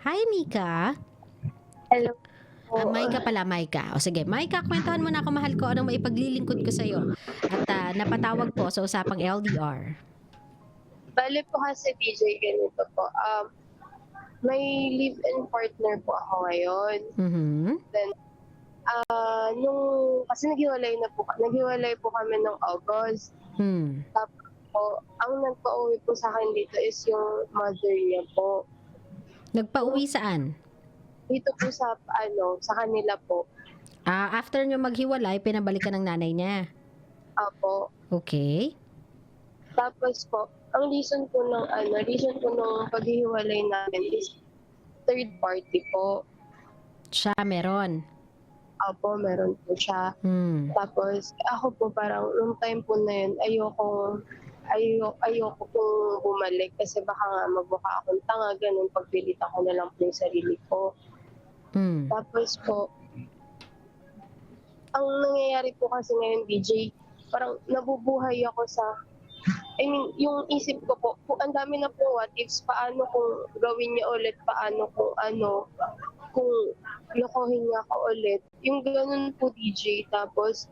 Hi, Mika. Hello po. Maika pala, Maika. O sige, Maika, kwentuhan mo na ako, mahal ko, anong maipaglilingkod ko sa'yo. At napatawag po sa usapang LDR. Bale po kasi DJ, ganito po. May live-in partner po ako ngayon. Mhm. Then, kasi naghiwalay po kami ng August. Hmm. Tapos po, ang nagpa-uwi po sa akin dito is yung mother niya po. Nagpa-uwi saan? Dito po sa kanila po. After nyo maghiwalay, pinabalikan ng nanay niya. Apo. Okay. Tapos po, ang reason po ng paghihiwalay namin is third party po. Siya meron. Apo, meron po siya. Hmm. Tapos ako po parang nung time po na yun, ayoko pong bumalik kasi baka nga magmukha akong tanga, ganun, pagpilitan ko na lang po yung sarili ko. Hmm. Tapos po, ang nangyayari po kasi ngayon, DJ, parang nabubuhay ako yung isip ko po, ang dami na po what ifs, paano kung gawin niya ulit, paano kung lokohin niya ako ulit. Yung ganun po, DJ. Tapos,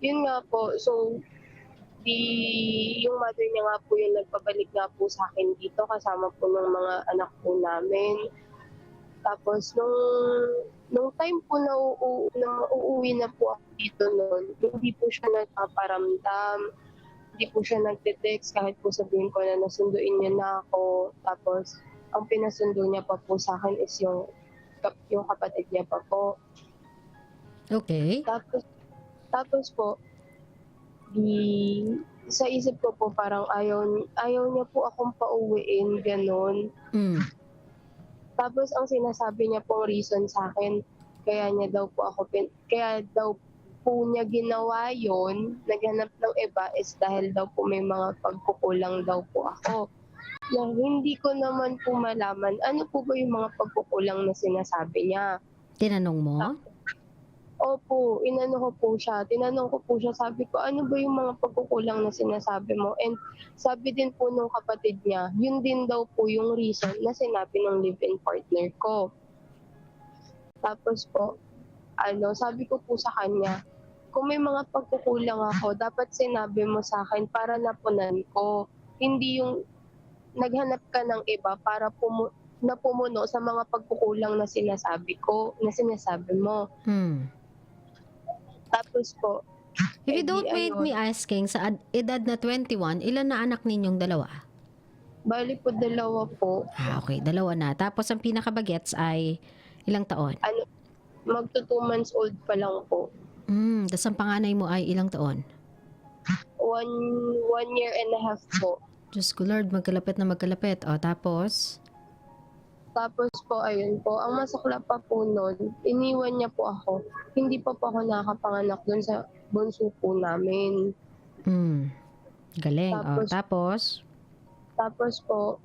yun nga po, so, yung mother niya nga po yung nagpabalik nga po sa akin dito kasama po ng mga anak po namin. Tapos, nung time po na uuwi na po ako dito noon, hindi po siya nagpaparamdam, hindi po siya nagte-text kahit po sabihin ko na nasunduin niya na ako. Tapos, ang pinasundo niya pa po sa akin is yung kapatid niya pa po. Okay. Tapos po, sa isip ko po parang ayaw niya po akong pauwiin, ganun. Hmm. Tapos ang sinasabi niya po reason sa akin, kaya daw po niya ginawa yon, naghanap ng iba is dahil daw po may mga pagkukulang daw po ako. Na hindi ko naman po malaman ano po ba yung mga pagkukulang na sinasabi niya. Tinanong mo? Opo, tinanong ko po siya, sabi ko, ano ba yung mga pagkukulang na sinasabi mo? And sabi din po nung kapatid niya, yun din daw po yung reason na sinabi ng live-in partner ko. Tapos po, sabi ko po sa kanya, kung may mga pagkukulang ako, dapat sinabi mo sa akin para napunan ko. Hindi yung naghanap ka ng iba para pumuno sa mga pagkukulang na sinasabi mo. Hmm. Tapos po, If you don't mind me asking, sa edad na 21, ilan na anak ninyong dalawa? Bali po 2 po. Okay, 2 na. Tapos ang pinakabagets ay ilang taon? Magto 2 months old pa lang po. Tapos ang panganay mo ay ilang taon? 1 year and a half po. Diyos ko Lord, magkalapit na magkalapit. Tapos? Tapos po, ayun po, ang masakla pa po nun, iniwan niya po ako. Hindi pa po ako nakapanganak dun sa bunso po namin. Galing. Tapos? Tapos po,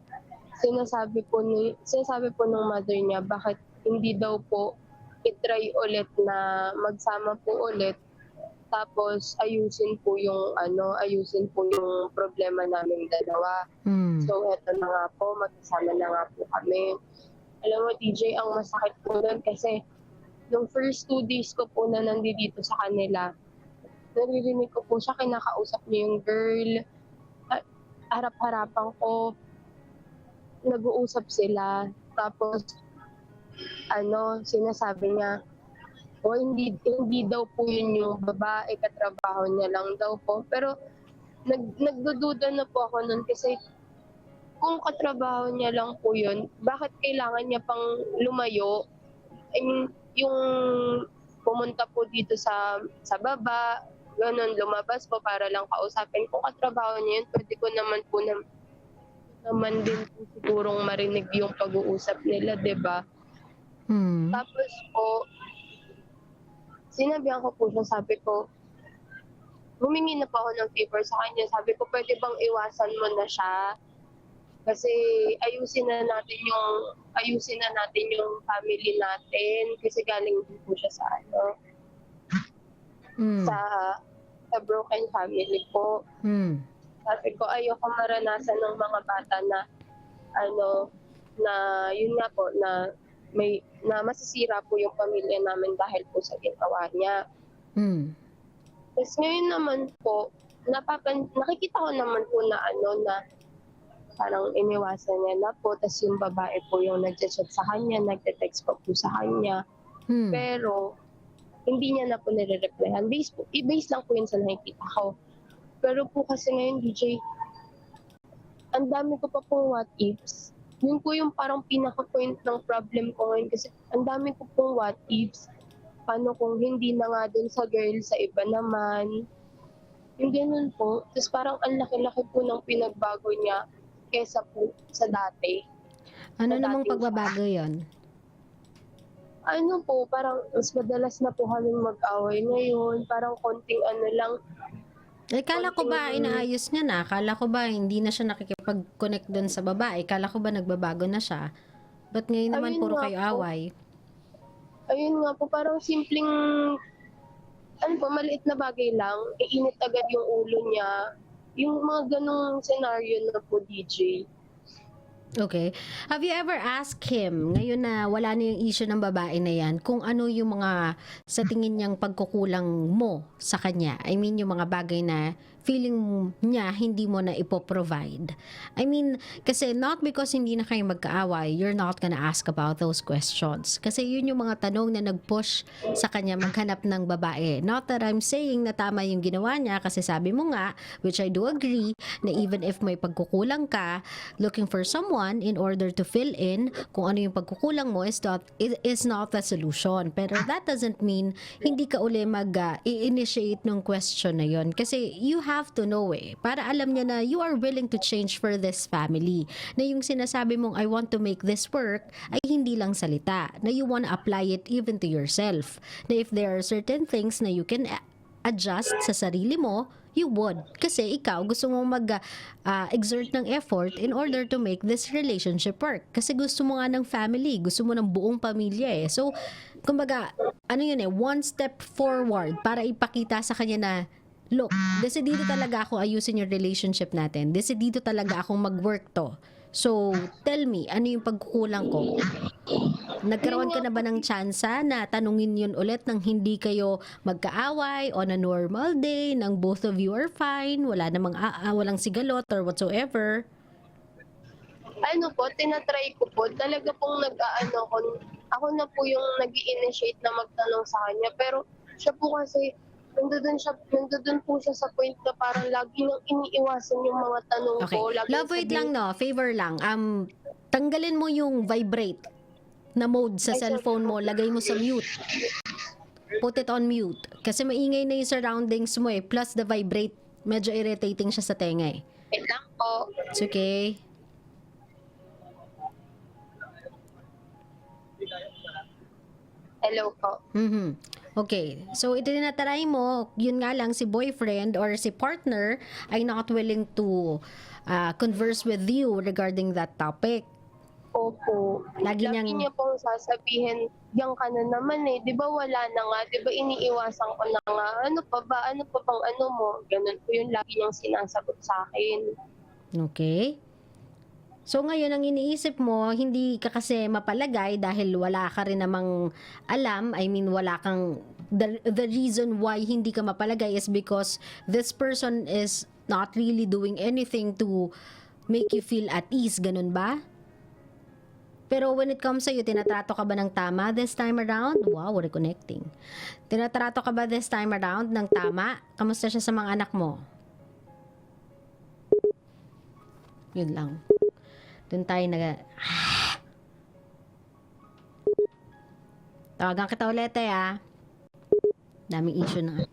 sinasabi po ng mother niya, bakit hindi daw po itry ulit na magsama po ulit. Tapos ayusin po yung problema naming dalawa. So eto na nga po, magkasama na nga po kami. Alam mo, DJ, ang masakit po doon kasi nung first 2 days ko po na nandito sa kanila, naririnig ko po siya, kinakausap niya yung girl. Harap-harapan ko, nag-uusap sila. Tapos, sinasabi niya, hindi daw po yun yung babae, katrabaho niya lang daw po. Pero, nagdududa na po ako nun kasi kung katrabaho niya lang po yun, bakit kailangan niya pang lumayo? I mean, yung pumunta po dito sa baba, ganun, lumabas po para lang kausapin. Kung katrabaho niya yun, pwede ko naman po naman din po sigurong marinig yung pag-uusap nila, diba? Tapos po, sinabihan ko po siya, sabi ko, humingi na po ako ng favor sa kanya. Sabi ko, pwede bang iwasan mo na siya? Kasi ayusin na natin yung family natin kasi galing din po siya sa broken family po. Sabi ko, ayoko maranasan ng mga bata na na yun nga po na masisira po yung pamilya namin dahil po sa ginawa niya. Hmm. Tapos ngayon naman po, nakikita ko naman po na na parang iniwasan niya na po. Tapos yung babae po yung nag-chat sa kanya, nagte-text pa po sa kanya. Hmm. Pero hindi niya na po nire-replyan. Base lang po yun sa nakikita ko. Pero po kasi ngayon, DJ, ang dami ko pa pong what ifs. Yun po yung parang pinaka-point ng problem ko ngayon kasi ang dami ko pong what ifs. Paano kung hindi na nga dun sa girl, sa iba naman. Yung ganun po. Tapos parang ang laki-laki po ng pinagbago niya kesa po sa dati. Ano Sa namang dating pagbabago yon? Ano po, parang mas madalas na po kaming mag-away ngayon. Parang konting lang. Kala ko ba inaayos niya na? Kala ko ba hindi na siya nakikipag-connect doon sa babae? Kala ko ba nagbabago na siya? Ba't ngayon naman Ayun puro nga kayo po. away? Ayun nga po, parang simpleng, maliit na bagay lang, iinit agad yung ulo niya. Yung mga ganong scenario na po, DJ. Okay. Have you ever asked him, ngayon na wala na yung issue ng babae na yan, kung ano yung mga sa tingin niyang pagkukulang mo sa kanya? I mean, yung mga bagay na feeling niya hindi mo na ipoprovide. I mean, kasi not because hindi na kayo magkaaway, you're not gonna ask about those questions. Kasi yun yung mga tanong na nag-push sa kanya maghanap ng babae. Not that I'm saying na tama yung ginawa niya, kasi sabi mo nga, which I do agree, na even if may pagkukulang ka, looking for someone in order to fill in kung ano yung pagkukulang mo is not the solution. Pero that doesn't mean hindi ka uli i-initiate ng question na yon, kasi you have to know para alam niya na you are willing to change for this family, na yung sinasabi mong I want to make this work ay hindi lang salita, na you want to apply it even to yourself, na if there are certain things na you can adjust sa sarili mo, you would. Kasi ikaw, gusto mong exert ng effort in order to make this relationship work. Kasi gusto mo nga ng family, gusto mo ng buong pamilya So, kumbaga, one step forward para ipakita sa kanya na, look, desidido talaga ako ayusin yung relationship natin. Desidido talaga akong mag-work to. So, tell me, ano yung pagkukulang ko? Nagkaroon ka na ba ng tsansa na tanungin yun ulit nang hindi kayo magkaaway on a normal day, nang both of you are fine, wala namang walang sigalot or whatsoever? Tinatry ko po. Talaga pong ako na po yung nag-i-initiate na magtanong sa kanya. Pero siya po kasi, nandun po siya sa point na parang lagi nang iniiwasan yung mga tanong Okay. ko. Lagi Love, wait lang no, favor lang. Tanggalin mo yung vibrate na mode sa Ay, sorry. cellphone mo, lagay mo sa mute. Put it on mute. Kasi maingay na yung surroundings mo plus the vibrate, medyo irritating siya sa tenga Wait lang po. It's okay. Hello po. Okay. So, itinatry mo, yun nga lang, si boyfriend or si partner ay not willing to converse with you regarding that topic. Opo. Lagi Lagi niyang- niya pong sasabihin, diyan ka na naman Di ba wala na nga? Di ba iniiwasan ko na nga? Ano pa ba? Ano pa bang mo? Ganun po yung lagi niyang sinasagot sa akin. Okay. So ngayon ang iniisip mo, hindi ka kasi mapalagay dahil wala ka rin namang alam. I mean, wala kang the reason why hindi ka mapalagay is because this person is not really doing anything to make you feel at ease, ganun ba? Pero when it comes sa'yo, tinatrato ka ba ng tama this time around? Wow, reconnecting. Tinatrato ka ba this time around ng tama? Kamusta siya sa mga anak mo? Yun lang. Doon tayo Tawagan kita ulit Daming issue na.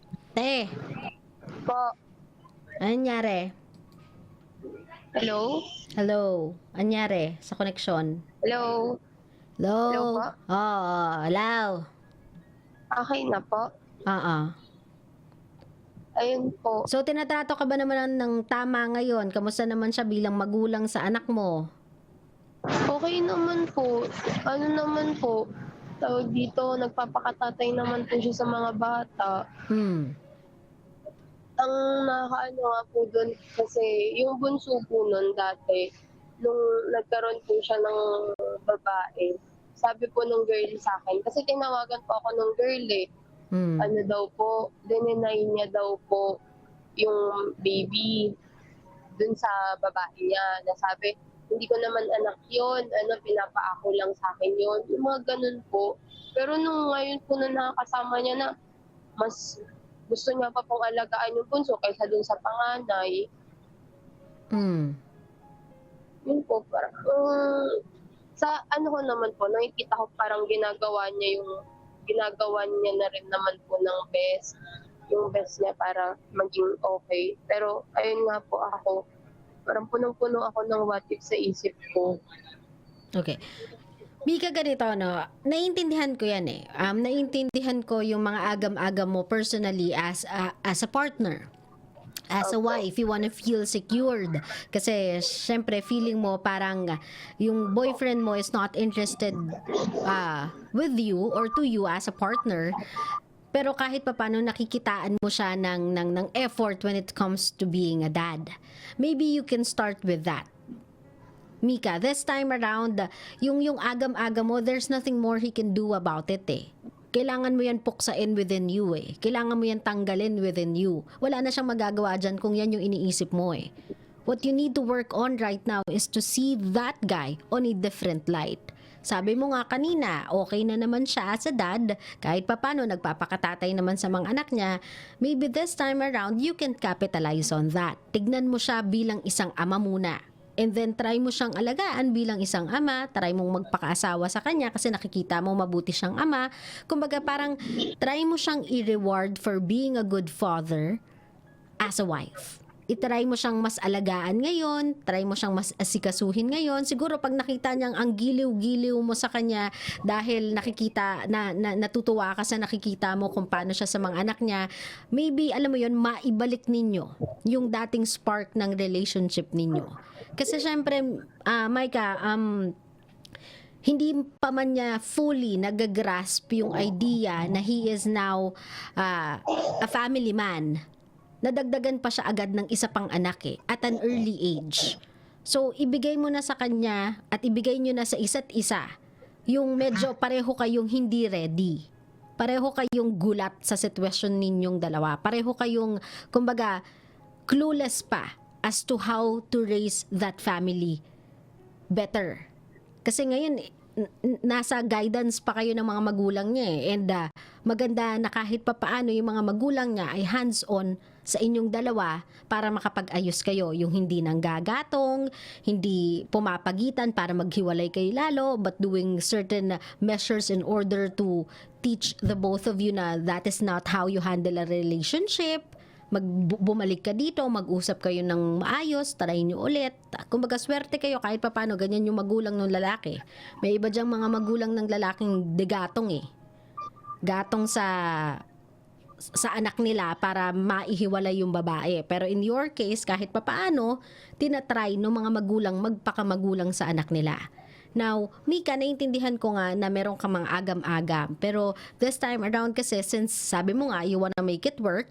Po. Ano nangyari? Hello? Hello? Ano nangyari sa connection? Hello? Hello? Hello po? Hello? Okay na po. Ayun po. So, tinatrato ka ba naman ng tama ngayon? Kamusta naman siya bilang magulang sa anak mo? Okay naman po. Ano naman po, tawag dito, nagpapakatatay naman po siya sa mga bata. Ang nakakaano nga po doon kasi yung bunso po nun dati, nung nagkaroon po siya ng babae. Sabi po nung girl sa akin, kasi tinawagan po ako nung girl eh. Mm. Ano daw po, dininay niya daw po yung baby dun sa babae niya. Nasabi, hindi ko naman anak yon, pinapaako lang sa akin yon. Yung mga ganun po. Pero nung ngayon po na nakakasama niya na, mas gusto niya pa pong alagaan yung bunso kaysa dun sa panganay. Mm. Yun po, parang, sa ano ko naman po, nakikita ko parang ginagawa niya na rin naman po ng best, yung best niya para maging okay. Pero ayun nga po ako, parang punong-puno ako ng what if sa isip ko. Okay. Mika, ganito, no? Naiintindihan ko yan eh. Naiintindihan ko yung mga agam-agam mo personally as a partner. As a wife, you wanna feel secured. Kasi, syempre, feeling mo parang yung boyfriend mo is not interested with you or to you as a partner. Pero kahit papaano nakikitaan mo siya ng effort when it comes to being a dad. Maybe you can start with that. Mika, this time around, yung agam-agam mo, there's nothing more he can do about it eh. Kailangan mo yan puksain within you eh. Kailangan mo yan tanggalin within you. Wala na siyang magagawa dyan kung yan yung iniisip mo eh. What you need to work on right now is to see that guy on a different light. Sabi mo nga kanina, okay na naman siya as a dad, kahit papano nagpapakatatay naman sa mga anak niya, maybe this time around, you can capitalize on that. Tignan mo siya bilang isang ama muna. And then try mo siyang alagaan bilang isang ama, try mong magpakaasawa sa kanya kasi nakikita mo mabuti siyang ama. Kumbaga parang try mo siyang i-reward for being a good father as a wife. I-try mo siyang mas alagaan ngayon, try mo siyang mas asikasuhin ngayon. Siguro pag nakita niyang ang giliw-giliw mo sa kanya dahil nakikita, natutuwa ka sa nakikita mo kung paano siya sa mga anak niya, maybe, alam mo yon, maibalik ninyo yung dating spark ng relationship ninyo. Kasi syempre, Micah, hindi pa man niya fully nagagrasp yung idea na he is now a family man. Nadagdagan pa siya agad ng isa pang anak eh, at an early age. So, ibigay mo na sa kanya at ibigay nyo na sa isa't isa yung medyo pareho kayong hindi ready. Pareho kayong gulat sa sitwasyon ninyong dalawa. Pareho kayong, kumbaga, clueless pa as to how to raise that family better. Kasi ngayon, nasa guidance pa kayo ng mga magulang niya eh. And maganda na kahit pa paano yung mga magulang niya ay hands-on sa inyong dalawa para makapag-ayos kayo. Yung hindi nang gagatong, hindi pumapagitan para maghiwalay kayo lalo, but doing certain measures in order to teach the both of you na that is not how you handle a relationship. Bumalik ka dito, mag-usap kayo ng maayos, try nyo ulit. Kumbaga, swerte kayo kahit papano, ganyan yung magulang ng lalaki. May iba dyang mga magulang ng lalaking degatong eh. Gatong sa anak nila para maihiwalay yung babae. Pero in your case, kahit papaano, tinatry ng mga magulang magpakamagulang sa anak nila. Now, Mika, naiintindihan ko nga na meron ka mga agam-agam. Pero this time around kasi, since sabi mo nga, you wanna make it work,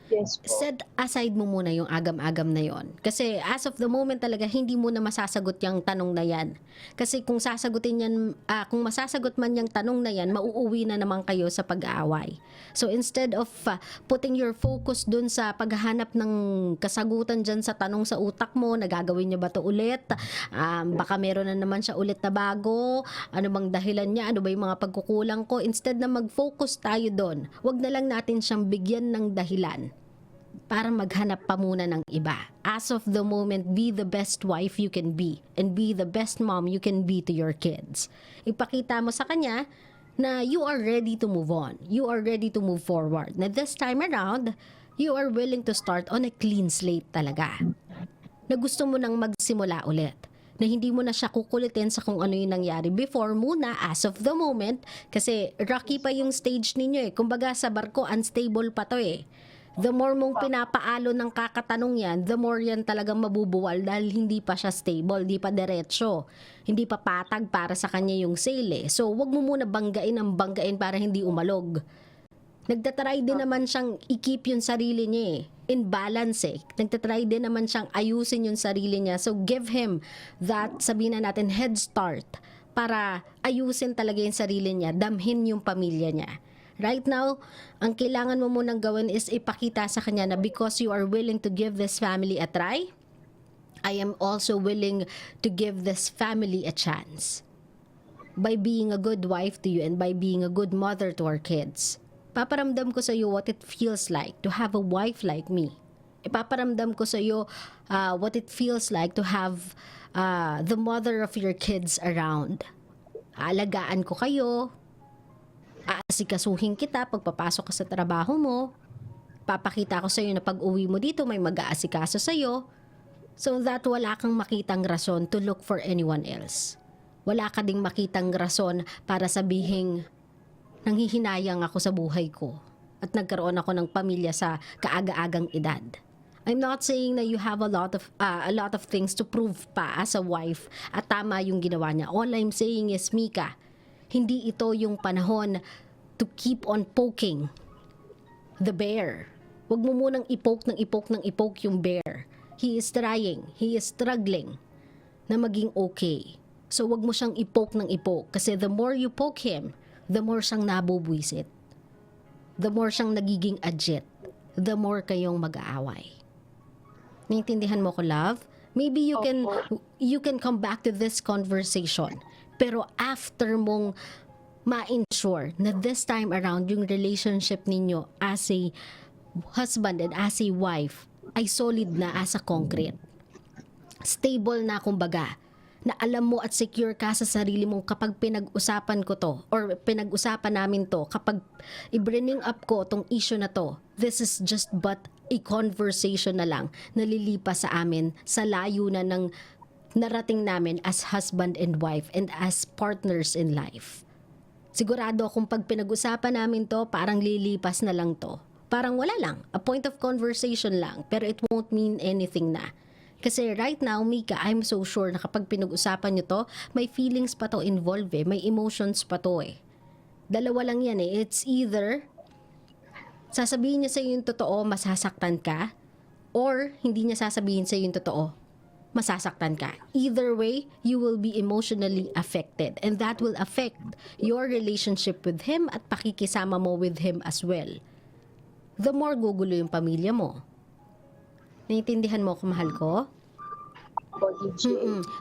Yes po. set aside mo muna yung agam-agam na yon. Kasi as of the moment talaga, hindi mo na masasagot yung tanong na yan. Kasi kung sasagutin yan, kung masasagot man yung tanong na yan, mauuwi na naman kayo sa pag-aaway. So instead of putting your focus dun sa paghahanap ng kasagutan dyan sa tanong sa utak mo, nagagawin niya ba to ulit? Baka meron na naman siya ulit na bago? Ano bang dahilan niya? Ano ba yung mga pagkukulang ko? Instead na mag-focus tayo dun, wag na lang natin siyang bigyan ng dahilan para maghanap pa muna ng iba. As of the moment, be the best wife you can be and be the best mom you can be to your kids. Ipakita mo sa kanya na you are ready to move on. You are ready to move forward. Na this time around, you are willing to start on a clean slate talaga. Na gusto mo nang magsimula ulit. Na hindi mo na siya kukulitin sa kung ano yung nangyari before muna as of the moment. Kasi rocky pa yung stage ninyo eh. Kumbaga sa barko, unstable pa to eh. The more mong pinapaalo ng kakatanong yan, the more yan talagang mabubuwal dahil hindi pa siya stable, hindi pa diretso, hindi pa patag para sa kanya yung sail eh. So, wag mo muna banggain ang banggain para hindi umalog. Nagtatry din naman siyang i-keep yung sarili niya eh. in balance eh. Nagtatry din naman siyang ayusin yung sarili niya. So give him that, sabihin na natin, head start para ayusin talaga yung sarili niya, damhin yung pamilya niya. Right now, ang kailangan mo munang gawin is ipakita sa kanya na because you are willing to give this family a try, I am also willing to give this family a chance. By being a good wife to you and by being a good mother to our kids. Paparamdam ko sa iyo what it feels like to have a wife like me. Ipaparamdam ko sa iyo what it feels like to have the mother of your kids around. Aalagaan ko kayo. Aasikasuhin kita pagpapasok ka sa trabaho mo. Papakita ko sa iyo na pag uwi mo dito may mag-aasikaso sa iyo. So that wala kang makitang rason to look for anyone else. Wala ka ding makitang rason para sabihing nanghihinayang ako sa buhay ko at nagkaroon ako ng pamilya sa kaaga-agang edad. I'm not saying na you have a lot of things to prove pa as a wife at tama yung ginawa niya. All I'm saying is, Mika, hindi ito yung panahon to keep on poking the bear. Huwag mo munang ipoke yung bear. He is trying, he is struggling na maging okay. So wag mo siyang ipoke kasi the more you poke him, the more siyang nabubwisit. The more siyang nagiging agit. The more kayong mag-aaway. Naintindihan mo ko, love? Maybe you can come back to this conversation. Pero after mong ma-ensure na this time around yung relationship ninyo as a husband and as a wife ay solid na as a concrete. Stable na kumbaga. Na alam mo at secure ka sa sarili mong kapag pinag-usapan ko to or pinag-usapan namin to, kapag i-bringing up ko tong issue na to, this is just but a conversation na lang na lilipas sa amin sa layo na ng narating namin as husband and wife and as partners in life. Sigurado akong pag pinag-usapan namin to, parang lilipas na lang to. Parang wala lang, a point of conversation lang, pero it won't mean anything na. Kasi right now, Mika, I'm so sure na kapag pinag-usapan nyo to, may feelings pa to involved eh, may emotions pa to eh. Dalawa lang yan eh, it's either sasabihin niya sa'yo yung totoo, masasaktan ka, or hindi niya sasabihin sa'yo yung totoo, masasaktan ka. Either way, you will be emotionally affected and that will affect your relationship with him at pakikisama mo with him as well. The more gugulo yung pamilya mo. Naiintindihan mo kung mahal ko?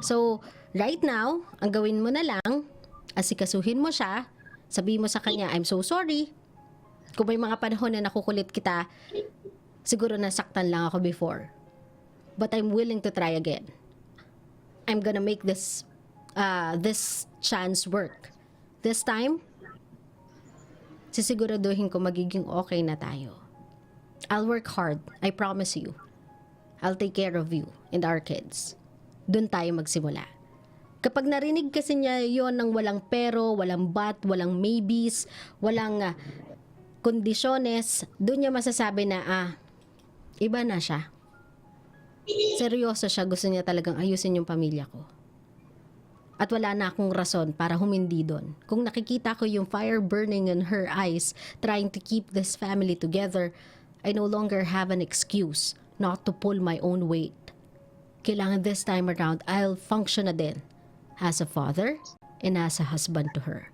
So, right now, ang gawin mo na lang, asikasuhin mo siya, sabihin mo sa kanya, I'm so sorry. Kung may mga panahon na nakukulit kita, siguro nasaktan lang ako before. But I'm willing to try again. I'm gonna make this chance work. This time, sisiguraduhin ko magiging okay na tayo. I'll work hard. I promise you. I'll take care of you and our kids. Doon tayo magsimula. Kapag narinig kasi niya yon ng walang pero, walang but, walang maybes, walang kondisyones, doon niya masasabi na, iba na siya. Seryoso siya, gusto niya talagang ayusin yung pamilya ko. At wala na akong rason para humindi doon. Kung nakikita ko yung fire burning in her eyes, trying to keep this family together, I no longer have an excuse not to pull my own weight. Kailangan this time around, I'll function na din as a father and as a husband to her.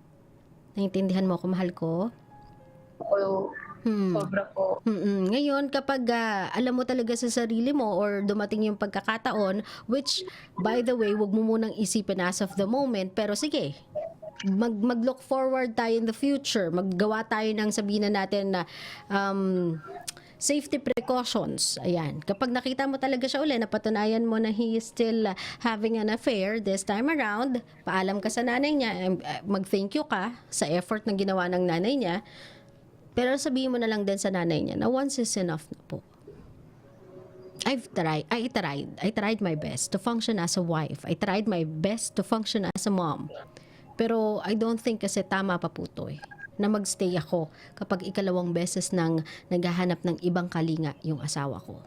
Naintindihan mo ako, mahal ko? Sobra po. Ngayon, kapag alam mo talaga sa sarili mo or dumating yung pagkakataon, which, by the way, wag mo munang isipin as of the moment, pero sige, mag-look forward tayo in the future. Maggawa tayo ng sabihin na natin na safety precautions. Ayan. Kapag nakita mo talaga siya uli, napatunayan mo na he is still having an affair this time around, paalam ka sa nanay niya, mag-thank you ka sa effort na ginawa ng nanay niya, pero sabihin mo na lang din sa nanay niya na once is enough na po. I tried my best to function as a wife. I tried my best to function as a mom. Pero I don't think kasi tama pa po to eh, na magstay ako kapag ikalawang beses nang naghahanap ng ibang kalinga yung asawa ko.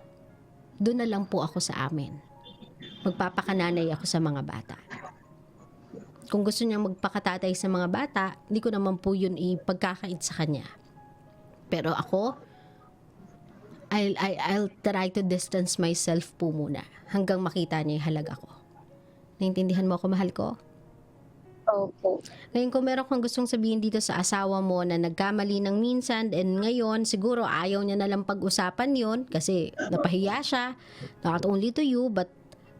Doon na lang po ako sa amin. Magpapakananay ako sa mga bata. Kung gusto niyang magpakatatay sa mga bata, hindi ko naman po yun ipagkakait sa kanya. Pero ako, I'll try to distance myself po muna hanggang makita niya yung halaga ko. Naintindihan mo ako, mahal ko? Opo. Ngayon, kung meron kang gustong sabihin dito sa asawa mo na nagkamali ng minsan and ngayon, siguro ayaw niya na lang pag-usapan yon kasi napahiya siya, not only to you, but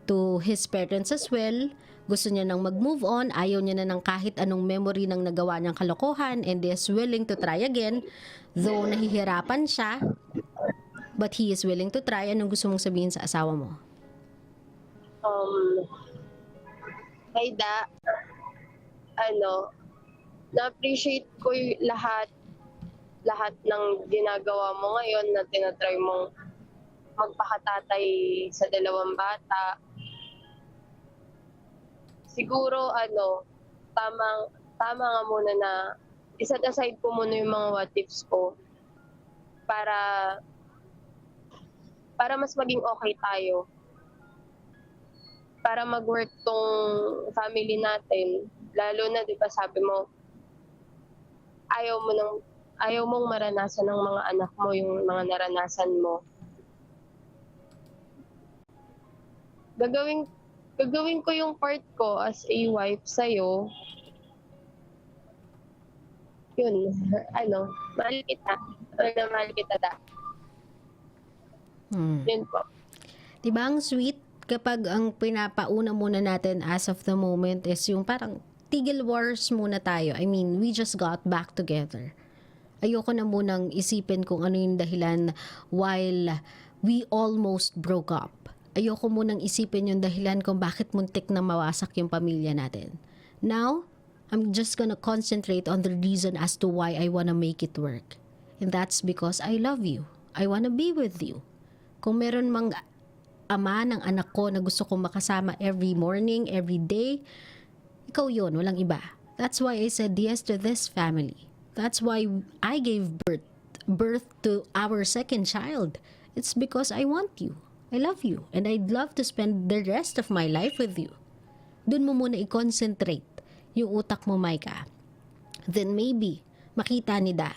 to his parents as well. Gusto niya nang mag-move on, ayaw niya na ng kahit anong memory ng nagawa niyang kalokohan and is willing to try again. Though nahihirapan siya, but he is willing to try. Anong gusto mong sabihin sa asawa mo? Kay Da, na-appreciate ko yung lahat ng ginagawa mo ngayon na tinatry mong magpakatatay sa dalawang bata. Siguro, tama nga muna na iset aside ko muna yung mga what ifs ko para mas maging okay tayo. Para mag-work tong family natin. Lalo na, di ba, sabi mo, ayaw mong maranasan ng mga anak mo yung mga naranasan mo. Gagawin ko yung part ko as a wife sa'yo. Yun, mahal kita. Mahal kita, Da. Yun po. Diba ang sweet kapag ang pinapauna muna natin as of the moment is yung parang tigil wars muna tayo. I mean, we just got back together. Ayoko na munang isipin kung ano yung dahilan while we almost broke up. Ayoko munang isipin yung dahilan kung bakit muntik na mawasak yung pamilya natin. Now, I'm just gonna concentrate on the reason as to why I wanna make it work. And that's because I love you. I wanna be with you. Kung meron mang ama ng anak ko na gusto kong makasama every morning, every day, ikaw yun, walang iba. That's why I said yes to this family. That's why I gave birth to our second child. It's because I want you. I love you. And I'd love to spend the rest of my life with you. Doon mo muna i-concentrate yung utak mo, Micah. Then maybe, makita ni Da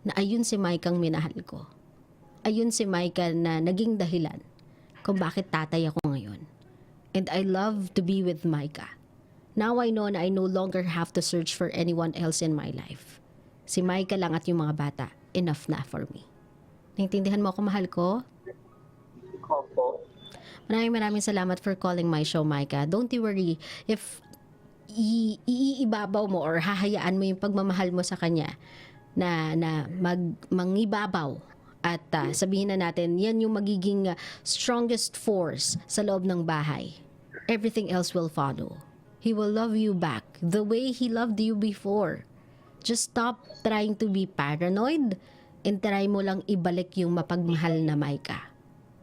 na ayun si Micah ang minahal ko. Ayun si Micah na naging dahilan kung bakit tatay ako ngayon. And I love to be with Micah. Now I know na I no longer have to search for anyone else in my life. Si Micah lang at yung mga bata, enough na for me. Naintindihan mo ako, mahal ko? Opo. Maraming salamat for calling my show, Micah. Don't you worry if iibabaw mo or hahayaan mo yung pagmamahal mo sa kanya na mangibabaw. At sabihin na natin, yan yung magiging strongest force sa loob ng bahay. Everything else will follow. He will love you back the way he loved you before. Just stop trying to be paranoid and try mo lang ibalik yung mapagmahal na Micah.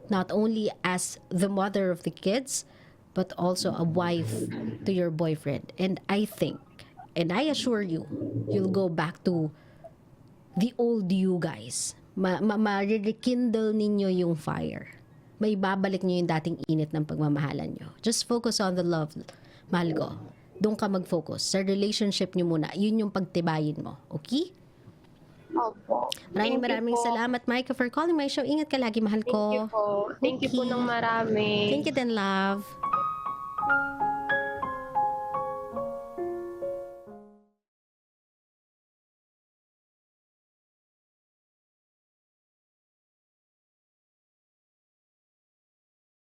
Not only as the mother of the kids, but also a wife to your boyfriend. And I think, and I assure you, you'll go back to the old you guys. Ma-rekindle ninyo yung fire. May babalik nyo yung dating init ng pagmamahalan nyo. Just focus on the love, mahal ko. Doon ka mag-focus. Sa relationship nyo muna. Yun yung pagtibayin mo. Okay? Opo. Maraming salamat, Micah, for calling my show. Ingat ka lagi, mahal Thank you ko. po. Thank you po ng marami. Thank you din, love.